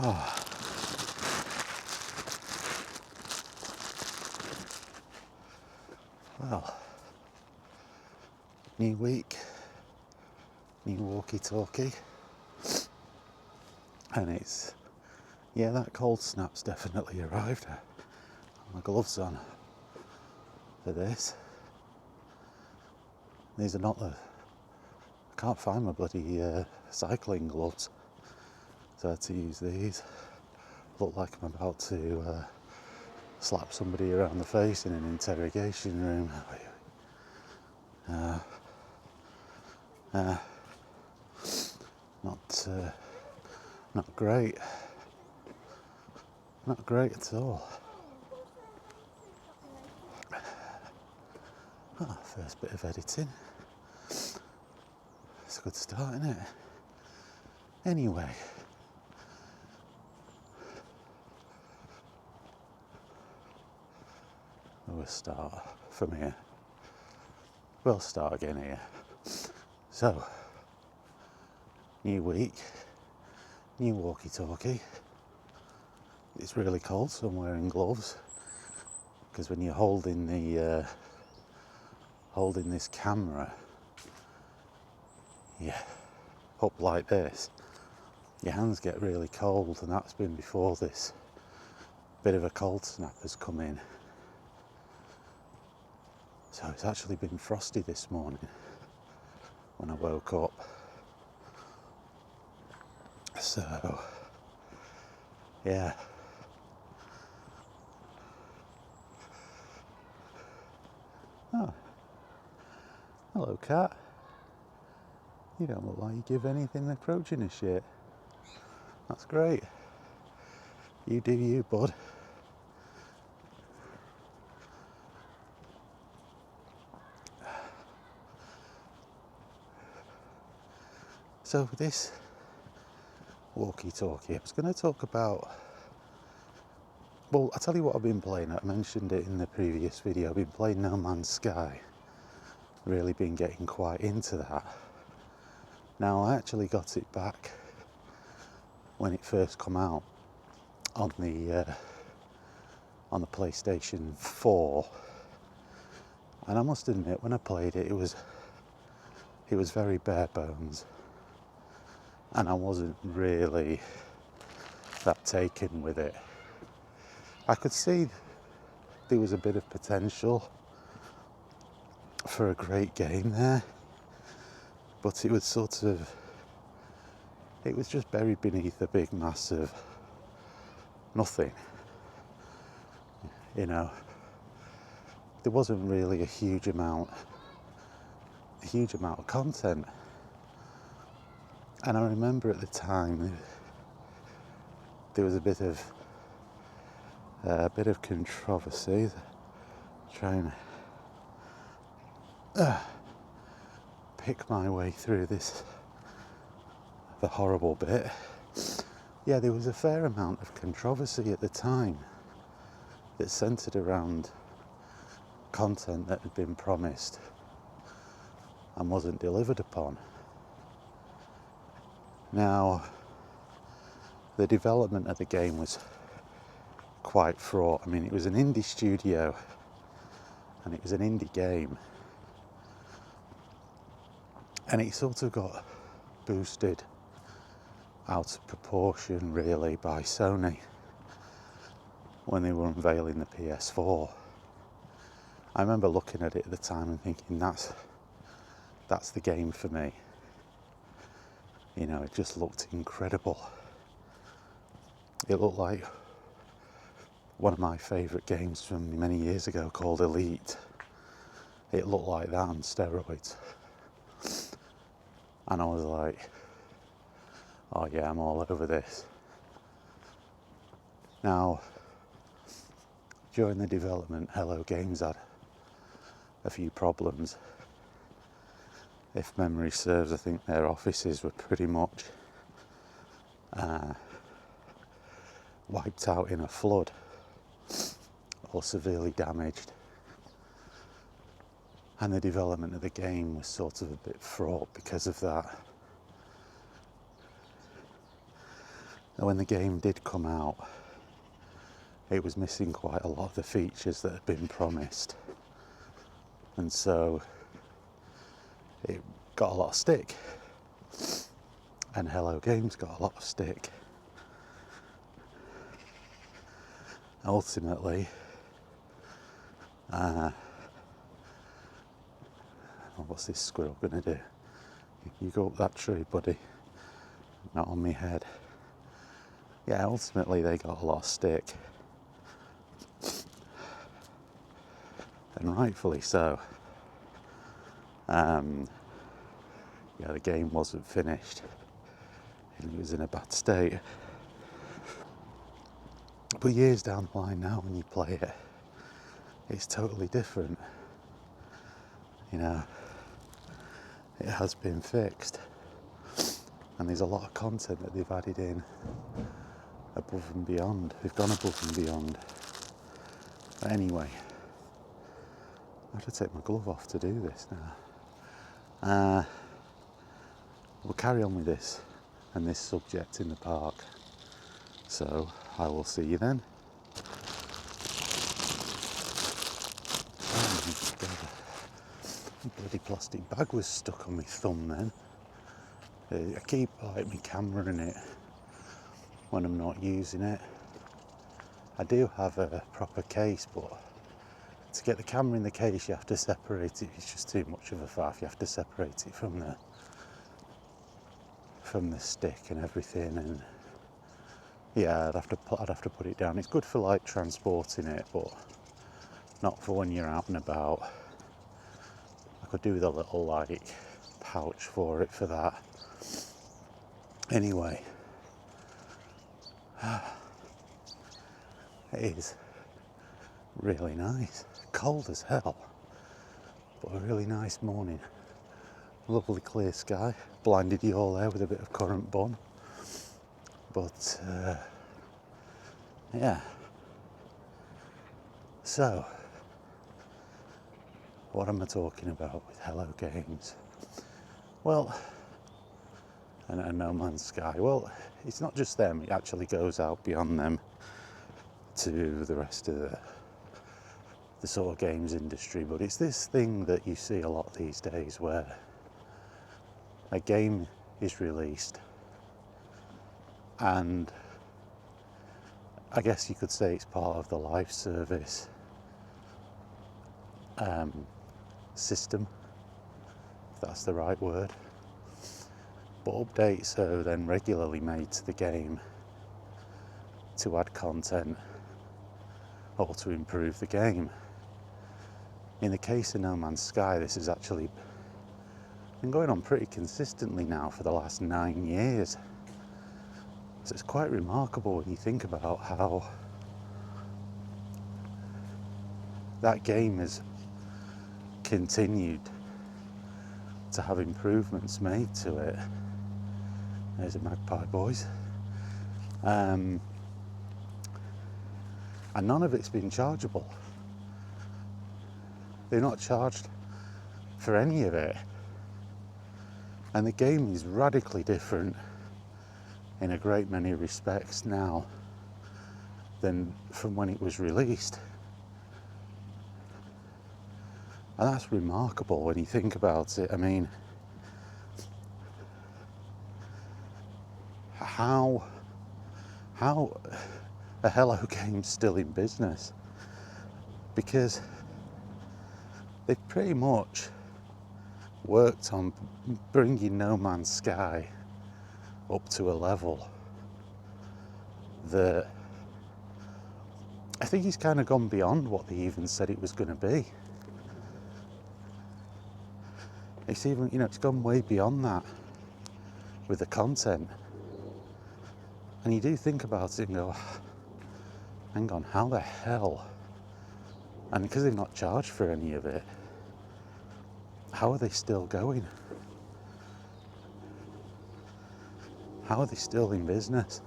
Oh. Well, new week, new walkie talkie, and it's, yeah, that cold snap's definitely arrived. My gloves on for this. These are not the, I can't find my bloody cycling gloves, so I had to use these. Look like I'm about to slap somebody around the face in an interrogation room. Not great. Not great at all. First bit of editing. It's a good start, isn't it? Anyway. We'll start from here. We'll start again here. So, new week, new walkie-talkie. It's really cold, so I'm wearing gloves because when you're holding this camera, up like this, your hands get really cold, and that's been before this bit of a cold snap has come in. So it's actually been frosty this morning when I woke up. So, yeah. Oh, hello, cat. You don't look like you give anything approaching a shit. That's great. You do you, bud. So this walkie-talkie, I was going to talk about, well, I'll tell you what I've been playing. I mentioned it in the previous video. I've been playing No Man's Sky. Really been getting quite into that. Now, I actually got it back when it first come out on the PlayStation 4, and I must admit, when I played it, it was very bare bones, and I wasn't really that taken with it. I could see there was a bit of potential for a great game there, but it was just buried beneath a big mass of nothing. You know, there wasn't really a huge amount of content. And I remember at the time there was a bit of controversy trying to pick my way through the horrible bit. Yeah, there was a fair amount of controversy at the time that centred around content that had been promised and wasn't delivered upon. Now, the development of the game was quite fraught. I mean, it was an indie studio and it was an indie game, and it sort of got boosted out of proportion really by Sony when they were unveiling the PS4. I remember looking at it at the time and thinking, that's the game for me. You know, it just looked incredible. It looked like one of my favourite games from many years ago called Elite. It looked like that on steroids. And I was like, oh yeah, I'm all over this. Now, during the development, Hello Games had a few problems. If memory serves, I think their offices were pretty much wiped out in a flood or severely damaged. And the development of the game was sort of a bit fraught because of that. when the game did come out, it was missing quite a lot of the features that had been promised, and so it got a lot of stick, and Hello Games got a lot of stick. Ultimately, what's this squirrel gonna do? You go up that tree, buddy. Not on me head. Yeah, ultimately they got a lot of stick. And rightfully so. Yeah, the game wasn't finished. And it was in a bad state. But years down the line now, when you play it, it's totally different. You know, it has been fixed. And there's a lot of content that they've added in above and beyond. They've gone above and beyond. But anyway, I have to take my glove off to do this now. We'll carry on with this and this subject in the park. So I will see you then. The bloody plastic bag was stuck on my thumb then. I keep like my camera in it when I'm not using it. I do have a proper case, but to get the camera in the case you have to separate it. It's just too much of a faff. You have to separate it from the stick and everything, and yeah, I'd have to put it down. It's good for like transporting it, but not for when you're out and about. I could do with a little like pouch for it for that. Anyway, it is really nice. Cold as hell, but a really nice morning. Lovely clear sky. Blinded you all there with a bit of currant bun. But yeah. So, what am I talking about with Hello Games? Well, and No Man's Sky. Well, it's not just them. It actually goes out beyond them to the rest of the sort of games industry. But it's this thing that you see a lot these days where a game is released and I guess you could say it's part of the live service system, if that's the right word. But updates are then regularly made to the game to add content or to improve the game. In the case of No Man's Sky, this has actually been going on pretty consistently now for the last 9 years. So it's quite remarkable when you think about how that game has continued to have improvements made to it. There's a magpie, boys. And none of it's been chargeable. They're not charged for any of it. And the game is radically different in a great many respects now than from when it was released. And that's remarkable when you think about it. I mean, how a Hello Game's still in business? Because they've pretty much worked on bringing No Man's Sky up to a level that I think he's kind of gone beyond what they even said it was going to be. It's even, it's gone way beyond that with the content. And you do think about it and go, hang on, how the hell? And because they've not charged for any of it, how are they still going? How are they still in business?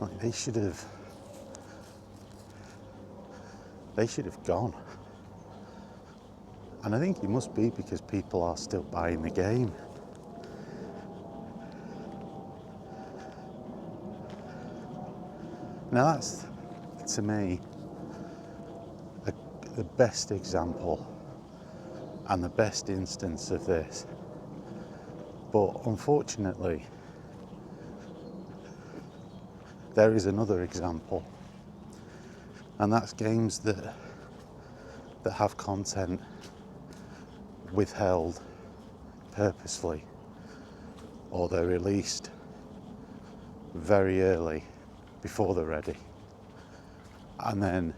Like they should have gone. And I think it must be because people are still buying the game. Now that's, to me, the best example and the best instance of this. But unfortunately, there is another example, and that's games that have content withheld purposely, or they're released very early before they're ready, and then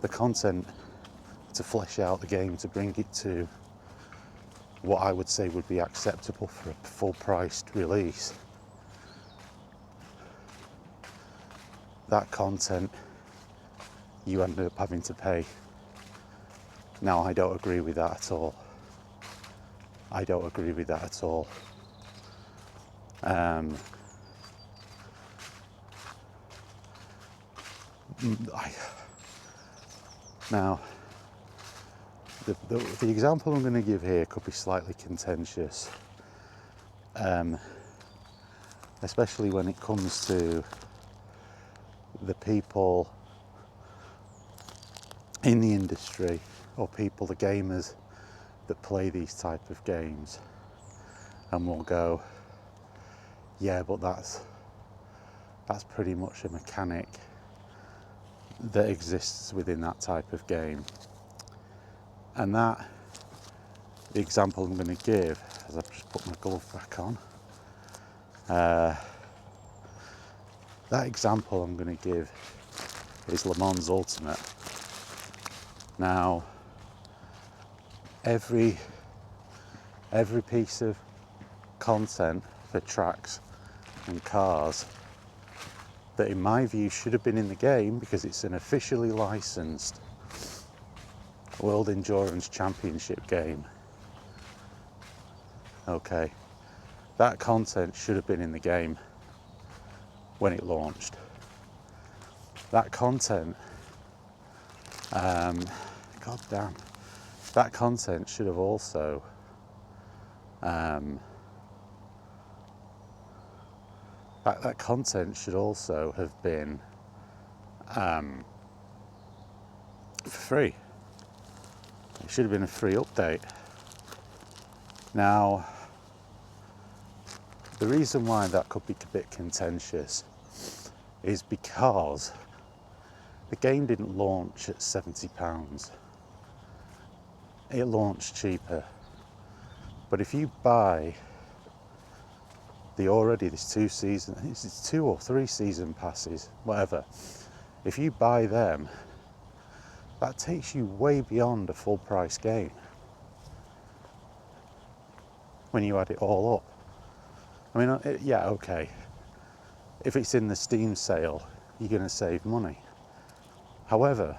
the content to flesh out the game, to bring it to what I would say would be acceptable for a full-priced release, that content you end up having to pay. Now, I don't agree with that at all. I don't agree with that at all. Now, the example I'm going to give here could be slightly contentious, especially when it comes to the people in the industry, or people, the gamers that play these type of games, and will go, yeah, but that's pretty much a mechanic that exists within that type of game. And that, the example I'm going to give, as I've just put my glove back on, that example I'm going to give is Le Mans Ultimate. Now, every piece of content for tracks and cars that in my view should have been in the game, because it's an officially licensed World Endurance Championship game. Okay, that content should have been in the game when it launched. That content, that content should have also that content should also have been for free. It should have been a free update. Now, the reason why that could be a bit contentious is because the game didn't launch at £70. It launched cheaper. But if you buy there's 2 or 3 season passes, whatever. If you buy them, that takes you way beyond a full price game when you add it all up. I mean, yeah, okay. If it's in the Steam sale, you're going to save money. However,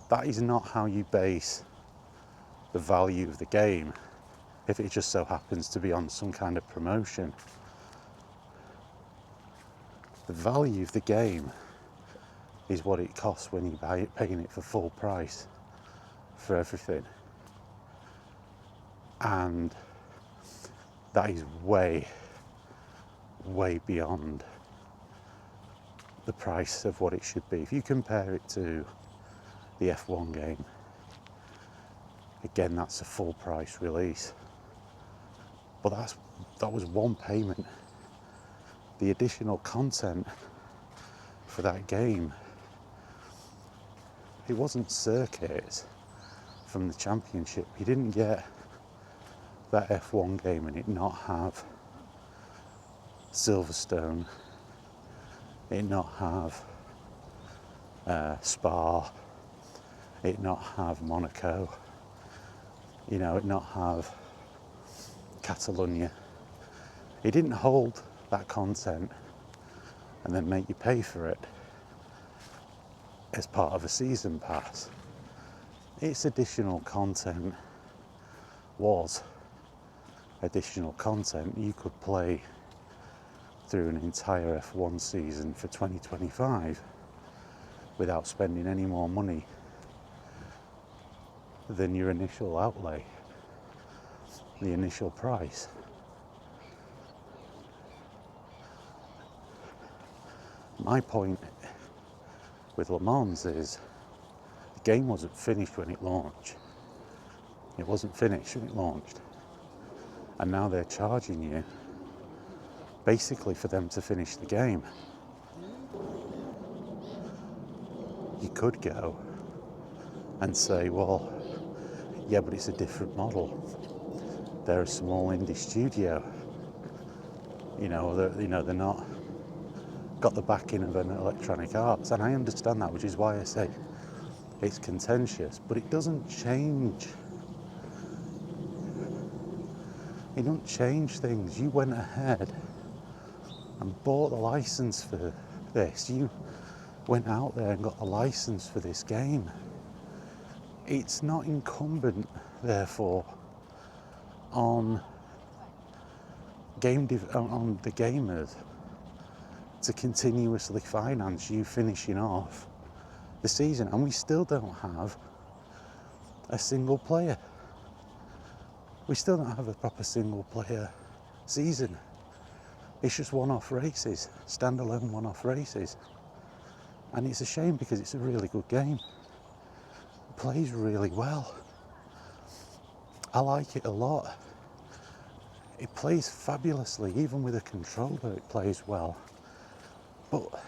that is not how you base the value of the game if it just so happens to be on some kind of promotion. The value of the game is what it costs when you buy it, paying it for full price for everything. And that is way, way beyond the price of what it should be. If you compare it to the F1 game, again, that's a full price release. But that was one payment. The additional content for that game, it wasn't circuits from the championship. You didn't get that F1 game and it not have Silverstone, it not have Spa, it not have Monaco, it not have Catalonia. It didn't hold that content and then make you pay for it as part of a season pass. Its additional content was additional content. You could play through an entire F1 season for 2025 without spending any more money than your initial outlay, the initial price. My point with Le Mans is the game wasn't finished when it launched. It wasn't finished when it launched. And now they're charging you basically for them to finish the game. You could go and say, well, yeah, but it's a different model. They're a small indie studio. They're not got the backing of an Electronic Arts, and I understand that, which is why I say it's contentious, but it doesn't change. It doesn't change things. You went ahead and bought the license for this. You went out there and got the license for this game. It's not incumbent, therefore, on on the gamers to continuously finance you finishing off the season, and we still don't have a single player. We still don't have a proper single player season. It's just one-off races, standalone one-off races, and it's a shame because it's a really good game. It plays really well. I like it a lot. It plays fabulously, even with a controller. It plays well, but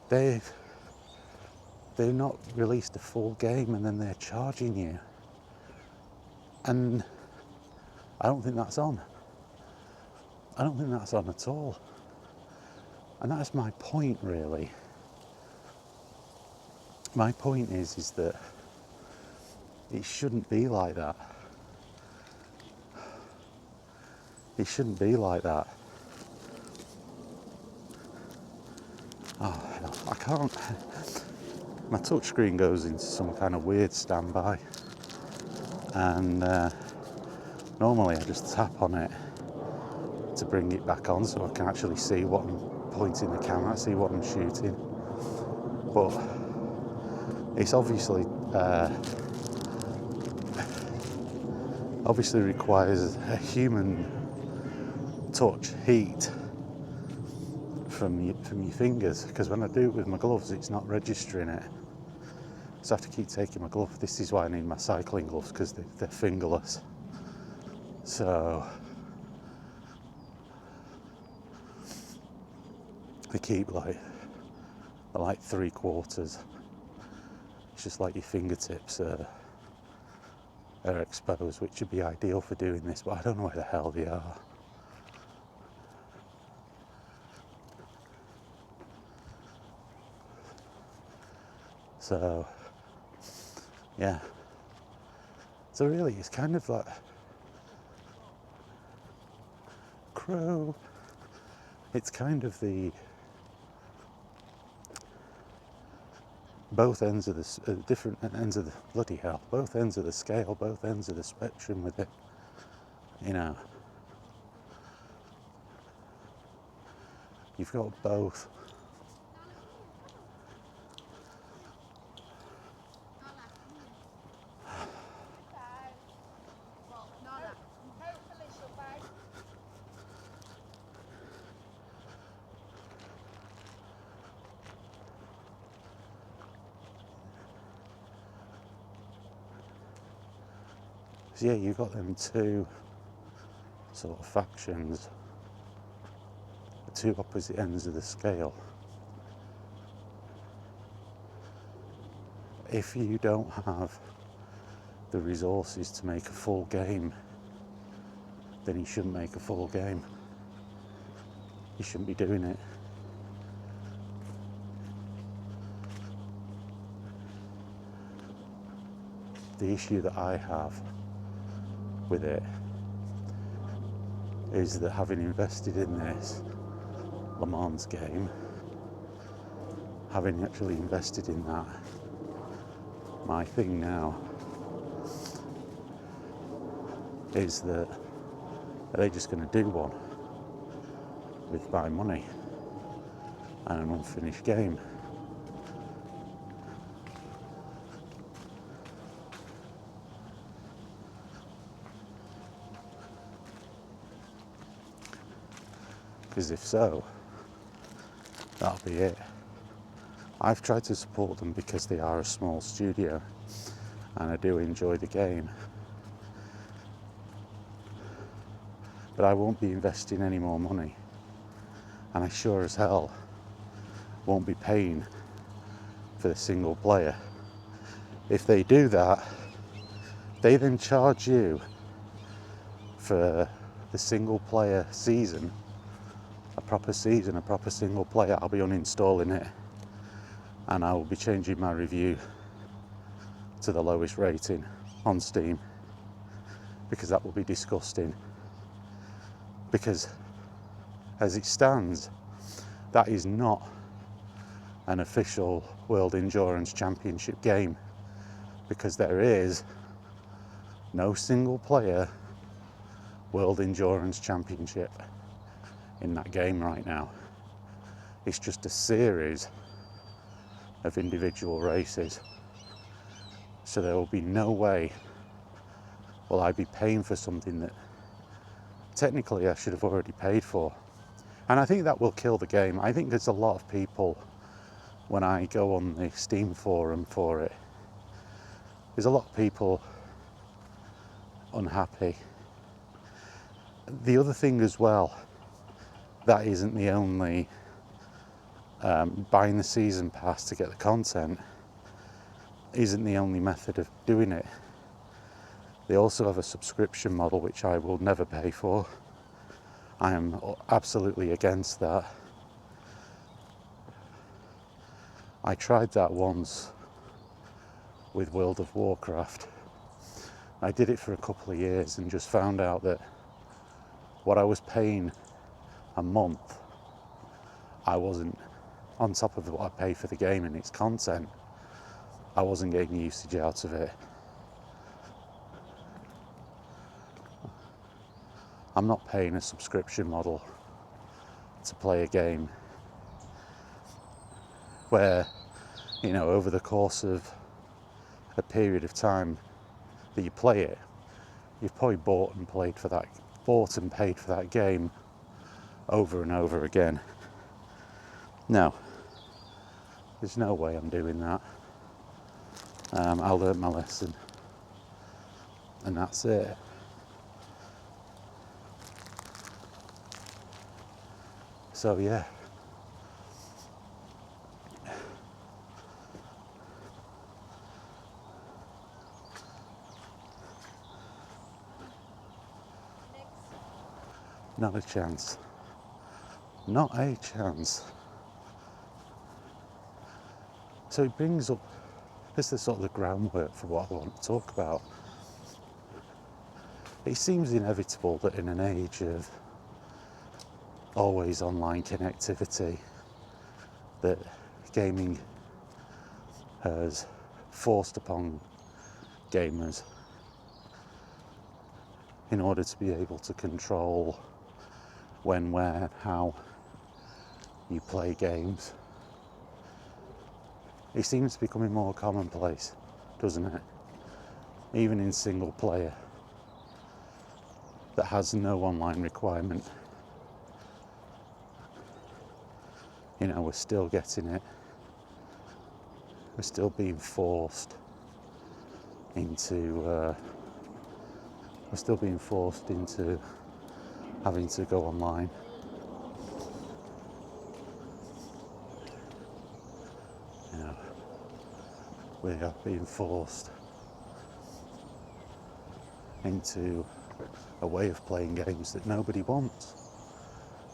they've not released a full game and then they're charging you, and I don't think that's on. I don't think that's on at all, and that's my point, really. My point is that it shouldn't be like that. It shouldn't be like that. Oh, I can't. My touchscreen goes into some kind of weird standby, and normally I just tap on it to bring it back on so I can actually see what I'm pointing the camera at, see what I'm shooting. But it's obviously requires a human touch, heat from your fingers, because when I do it with my gloves it's not registering it, so I have to keep taking my glove. This is why I need my cycling gloves, because they're fingerless, so they keep like 3/4. It's just like your fingertips are exposed, which would be ideal for doing this, but I don't know where the hell they are. So yeah, so really it's kind of like Crow. It's kind of the both ends of the different ends of the bloody hell, both ends of the scale, both ends of the spectrum with it. You've got both. So yeah, you've got them two sort of factions, the two opposite ends of the scale. If you don't have the resources to make a full game, then you shouldn't make a full game. You shouldn't be doing it. The issue that I have with it is that, having invested in this Le Mans game, having actually invested in that, my thing now is that, are they just going to do one with my money and an unfinished game? Because if so, that'll be it. I've tried to support them because they are a small studio and I do enjoy the game. But I won't be investing any more money, and I sure as hell won't be paying for the single player. If they do that, they then charge you for the single player season, a proper season, a proper single player. I'll be uninstalling it and I will be changing my review to the lowest rating on Steam, because that will be disgusting. Because as it stands, that is not an official World Endurance Championship game, because there is no single player World Endurance Championship in that game right now. It's just a series of individual races. So there will be no way will I be paying for something that technically I should have already paid for. And I think that will kill the game. I think there's a lot of people, when I go on the Steam forum for it, there's a lot of people unhappy. The other thing as well, that isn't the only buying the season pass to get the content isn't the only method of doing it. They also have a subscription model, which I will never pay for. I am absolutely against that. I tried that once with World of Warcraft. I did it for a couple of years and just found out that what I was paying a month, I wasn't, on top of what I pay for the game and its content, I wasn't getting usage out of it. I'm not paying a subscription model to play a game where, you know, over the course of a period of time that you play it, you've probably bought and paid for that game over and over again. No, there's no way I'm doing that. I learnt my lesson, and that's it. So yeah, not a chance. Not a chance. So it brings up, this is sort of the groundwork for what I want to talk about. It seems inevitable that in an age of always online connectivity, that gaming has forced upon gamers, in order to be able to control when, where, and how you play games. It seems to be becoming more commonplace, doesn't it? Even in single player that has no online requirement. You know, we're still getting it. We're still being forced into having to go online. You know, we are being forced into a way of playing games that nobody wants.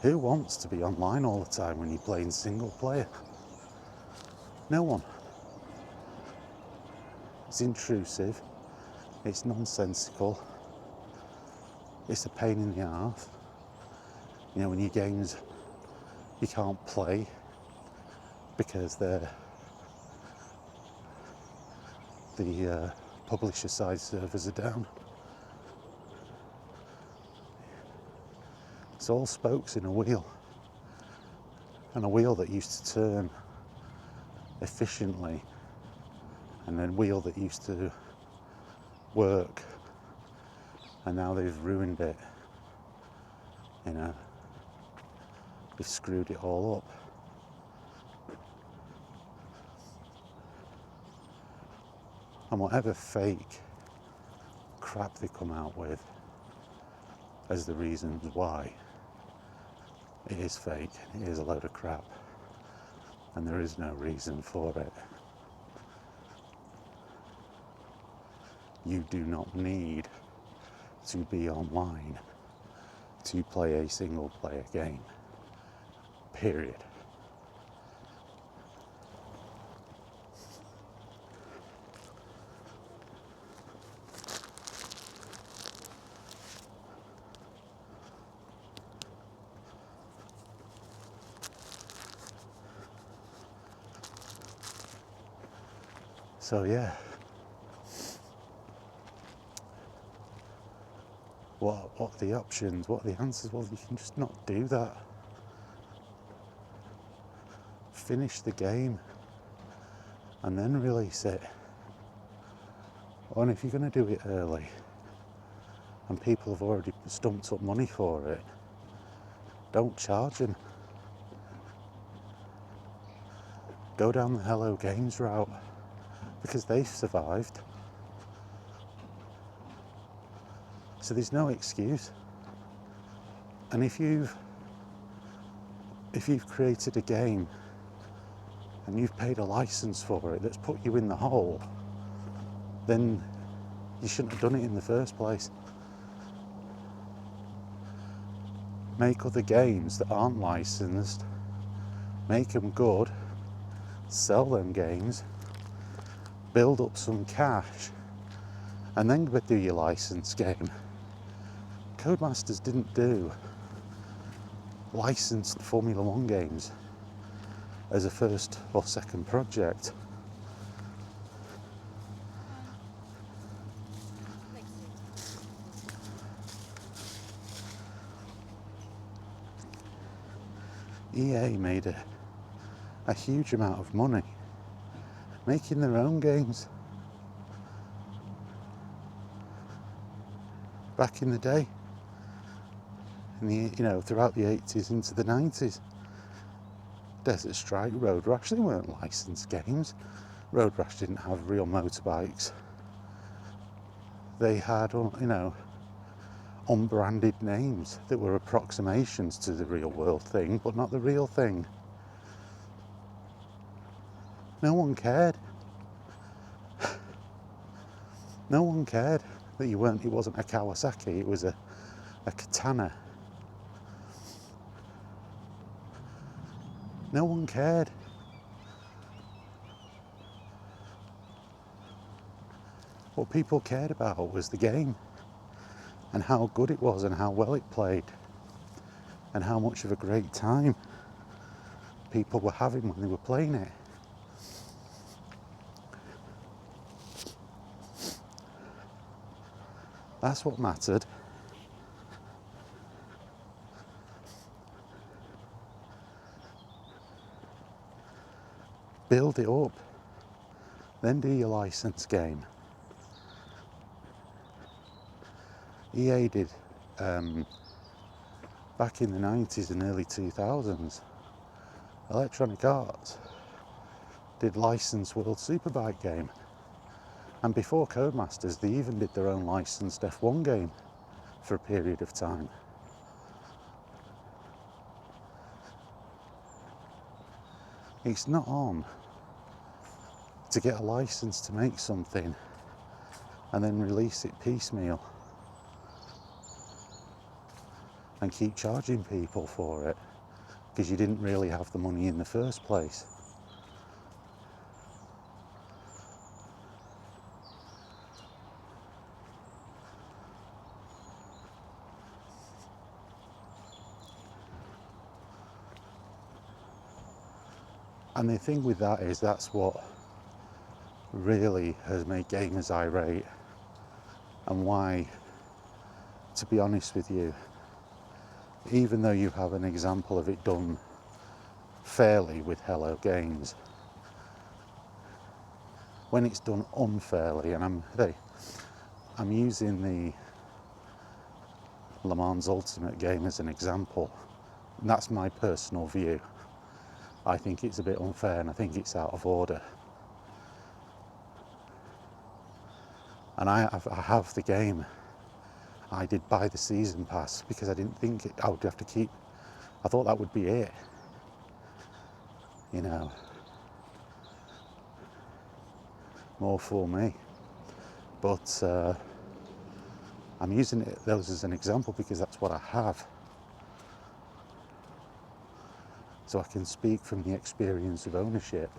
Who wants to be online all the time when you're playing single player? No one. It's intrusive, it's nonsensical, it's a pain in the arse. You know, when your games you can't play because the publisher side servers are down. It's all spokes in a wheel, and a wheel that used to turn efficiently, and then wheel that used to work, and now they've ruined it. You know, they've screwed it all up. And whatever fake crap they come out with as the reasons why, it is fake, it is a load of crap, and there is no reason for it. You do not need to be online to play a single player game, period. So yeah, what are the options? What are the answers? Well, you can just not do that. Finish the game and then release it. And if you're going to do it early and people have already stumped up money for it, don't charge them. Go down the Hello Games route, because they've survived. So there's no excuse. And if you've created a game and you've paid a license for it that's put you in the hole, then you shouldn't have done it in the first place. Make other games that aren't licensed, make them good, sell them games, build up some cash, and then go do your licensed game. Codemasters didn't do licensed Formula One games as a first or second project. EA made a huge amount of money making their own games back in the day, throughout the 80s into the 90s. Desert Strike, Road Rash, they weren't licensed games. Road Rash didn't have real motorbikes. They had, unbranded names that were approximations to the real world thing, but not the real thing. No one cared. No one cared that it wasn't a Kawasaki, it was a Katana. No one cared. What people cared about was the game and how good it was and how well it played and how much of a great time people were having when they were playing it. That's what mattered. Build it up, then do your license game. EA did, back in the 90s and early 2000s, Electronic Arts did licensed World Superbike game. And before Codemasters, they even did their own licensed F1 game for a period of time. It's not on to get a license to make something and then release it piecemeal and keep charging people for it because you didn't really have the money in the first place. And the thing with that is that's what really has made gamers irate, and why, to be honest with you, even though you have an example of it done fairly with Hello Games, when it's done unfairly, and I'm using the Le Mans Ultimate game as an example, and that's my personal view. I think it's a bit unfair and I think it's out of order. And I have the game. I did buy the season pass because I didn't think I would have to keep. I thought that would be it. You know, more for me. But I'm using those as an example because that's what I have. So I can speak from the experience of ownership.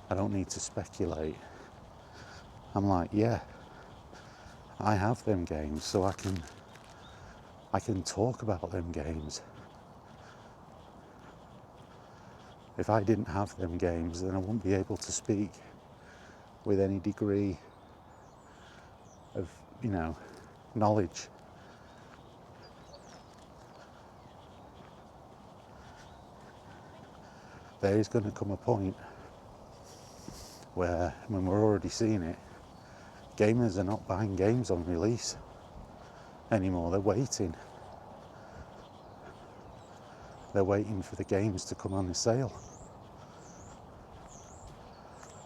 I don't need to speculate. I'm like, yeah, I have them games, so I can talk about them games. If I didn't have them games, then I wouldn't be able to speak with any degree of, knowledge. There is going to come a point where, when we're already seeing it, gamers are not buying games on release anymore. They're waiting. They're waiting for the games to come on the sale.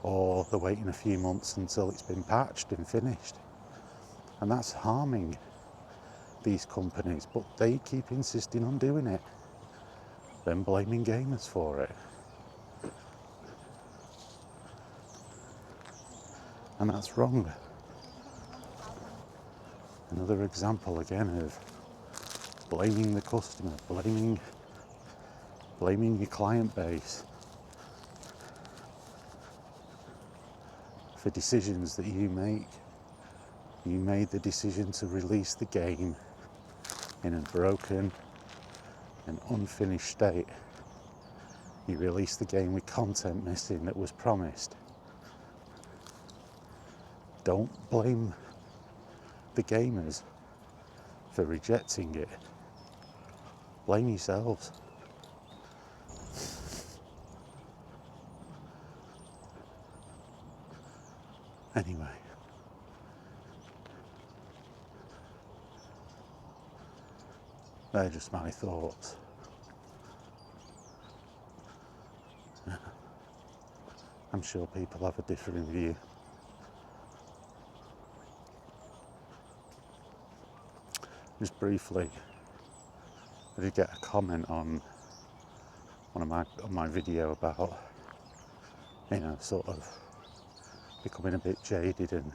Or they're waiting a few months until it's been patched and finished. And that's harming these companies, but they keep insisting on doing it, then blaming gamers for it. And that's wrong. Another example again of blaming the customer, blaming your client base for decisions that you make. You made the decision to release the game in a broken and unfinished state. You released the game with content missing that was promised. Don't blame the gamers for rejecting it. Blame yourselves. Anyway, they're just my thoughts. I'm sure people have a different view. Just briefly, I did get a comment on my video about, sort of becoming a bit jaded and,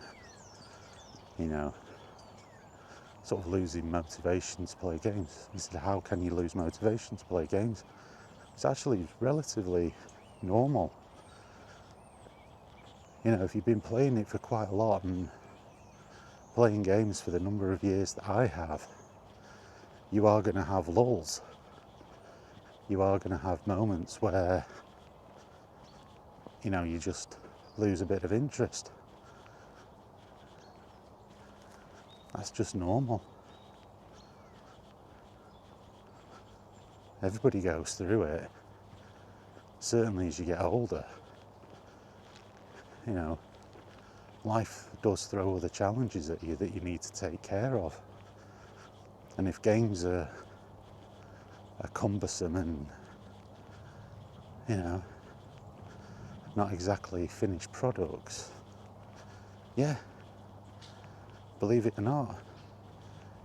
sort of losing motivation to play games. He said, how can you lose motivation to play games? It's actually relatively normal. If you've been playing it for quite a lot and playing games for the number of years that I have, you are going to have lulls. You are going to have moments where, you just lose a bit of interest. That's just normal. Everybody goes through it. Certainly as you get older. Life does throw other challenges at you that you need to take care of. And if games are cumbersome and, not exactly finished products, yeah, believe it or not,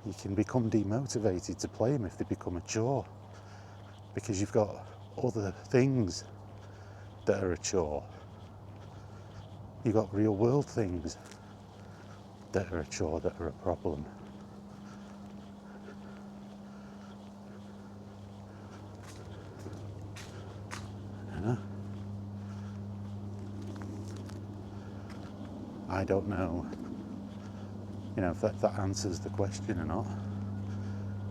you can become demotivated to play them if they become a chore, because you've got other things that are a chore. You've got real world things that are a chore, that are a problem. I don't know, if that answers the question or not,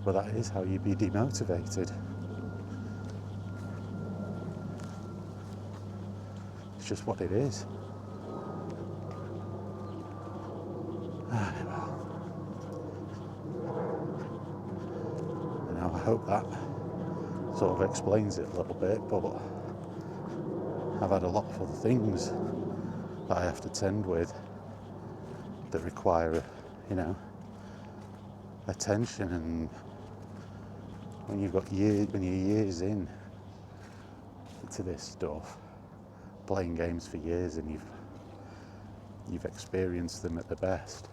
but that is how you be demotivated. It's just what it is. I hope that sort of explains it a little bit, but I've had a lot of other things that I have to tend with that require, attention, and when you're years in to this stuff, playing games for years, and You've experienced them at their best.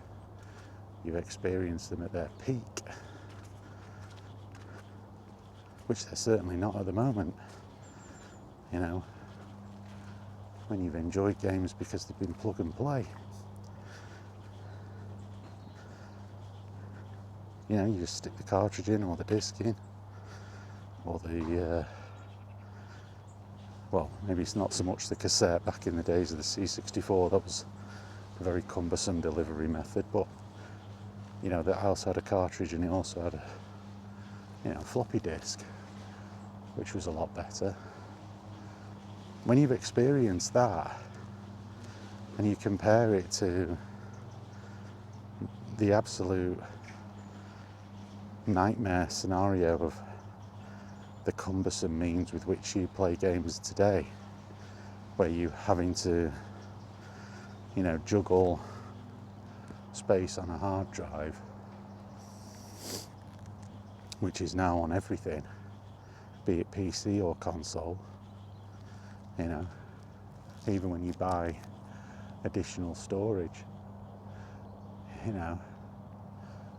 You've experienced them at their peak, which they're certainly not at the moment. You know, when you've enjoyed games because they've been plug and play. You know, you just stick the cartridge in or the disc in, or the, well, maybe it's not so much the cassette. Back in the days of the C64, that was a very cumbersome delivery method, but, you know, that also had a cartridge and it also had a, you know, floppy disk, which was a lot better. When you've experienced that, and you compare it to the absolute nightmare scenario of the cumbersome means with which you play games today, where you're having to, you know, juggle space on a hard drive, which is now on everything, be it PC or console, you know, even when you buy additional storage, you know,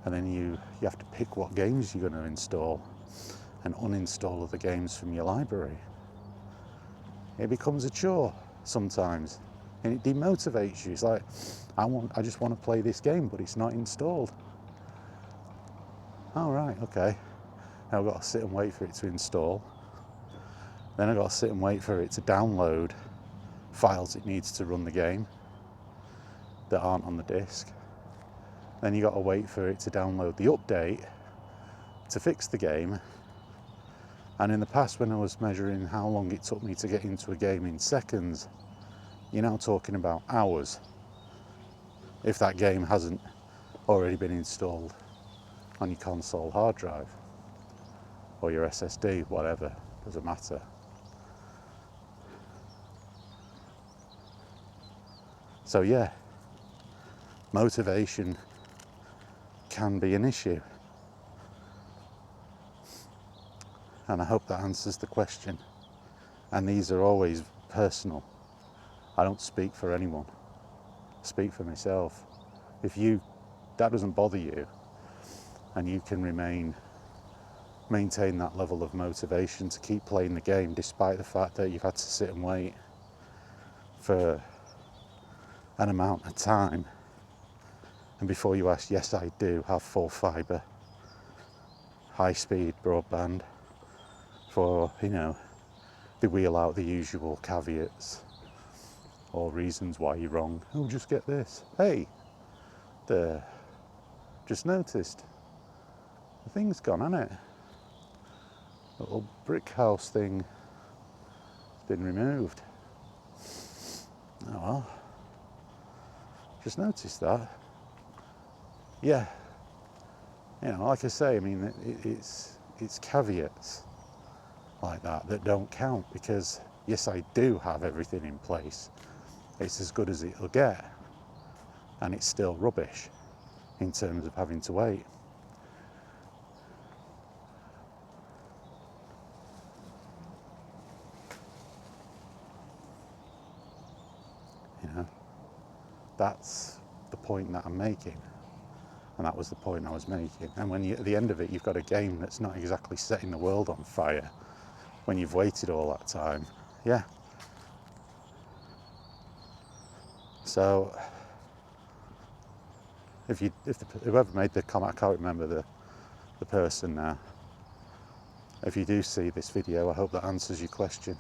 and then you have to pick what games you're going to install and uninstall other games from your library. It becomes a chore sometimes, and it demotivates you. It's like, I just want to play this game, but it's not installed. Oh, right, okay. Now I've got to sit and wait for it to install. Then I've got to sit and wait for it to download files it needs to run the game that aren't on the disc. Then you got to wait for it to download the update to fix the game. And in the past, when I was measuring how long it took me to get into a game in seconds, you're now talking about hours, if that game hasn't already been installed on your console hard drive or your SSD, whatever, doesn't matter. So yeah, motivation can be an issue. And I hope that answers the question. And these are always personal. I don't speak for anyone. I speak for myself. If that doesn't bother you, and you can maintain that level of motivation to keep playing the game despite the fact that you've had to sit and wait for an amount of time, and before you ask, yes, I do have full fibre, high-speed broadband, for, you know, they wheel out the usual caveats or reasons why you're wrong. Oh, just get this. Hey, just noticed, the thing's gone, hasn't it? The little brick house thing has been removed. Oh well, just noticed that. Yeah, you know, like I say, I mean, it's caveats like that don't count, because yes, I do have everything in place. It's as good as it'll get, and it's still rubbish in terms of having to wait. You know, that's the point that I'm making, and that was the point I was making. And when at the end of it, you've got a game that's not exactly setting the world on fire when you've waited all that time. Yeah. So whoever made the comment, I can't remember the person now. If you do see this video, I hope that answers your question.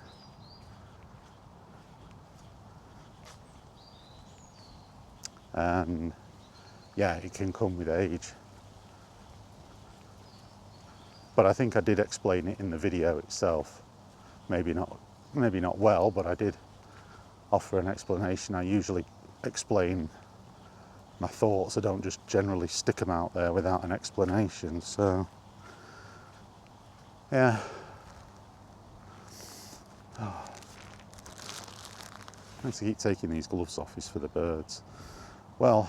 And yeah, it can come with age. But I think I did explain it in the video itself. Maybe not well, but I did offer an explanation. I usually explain my thoughts. I don't just generally stick them out there without an explanation. So yeah. Oh. I need to keep taking these gloves off is for the birds. Well,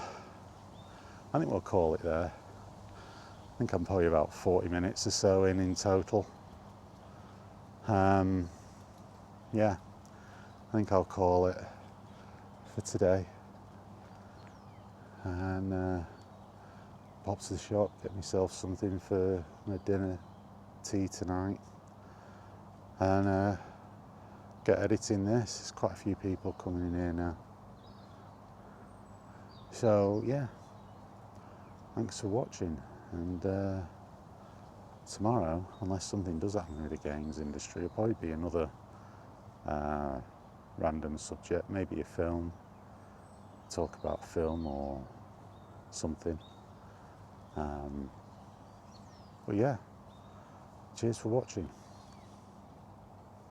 I think we'll call it there. I think I'm probably about 40 minutes or so in total. Yeah, I think I'll call it for today. and pop to the shop, get myself something for my dinner, tea tonight, and get editing this. There's quite a few people coming in here now. So yeah, thanks for watching, and tomorrow, unless something does happen with the games industry, it'll probably be another random subject, maybe a film, talk about film or something. But yeah, cheers for watching.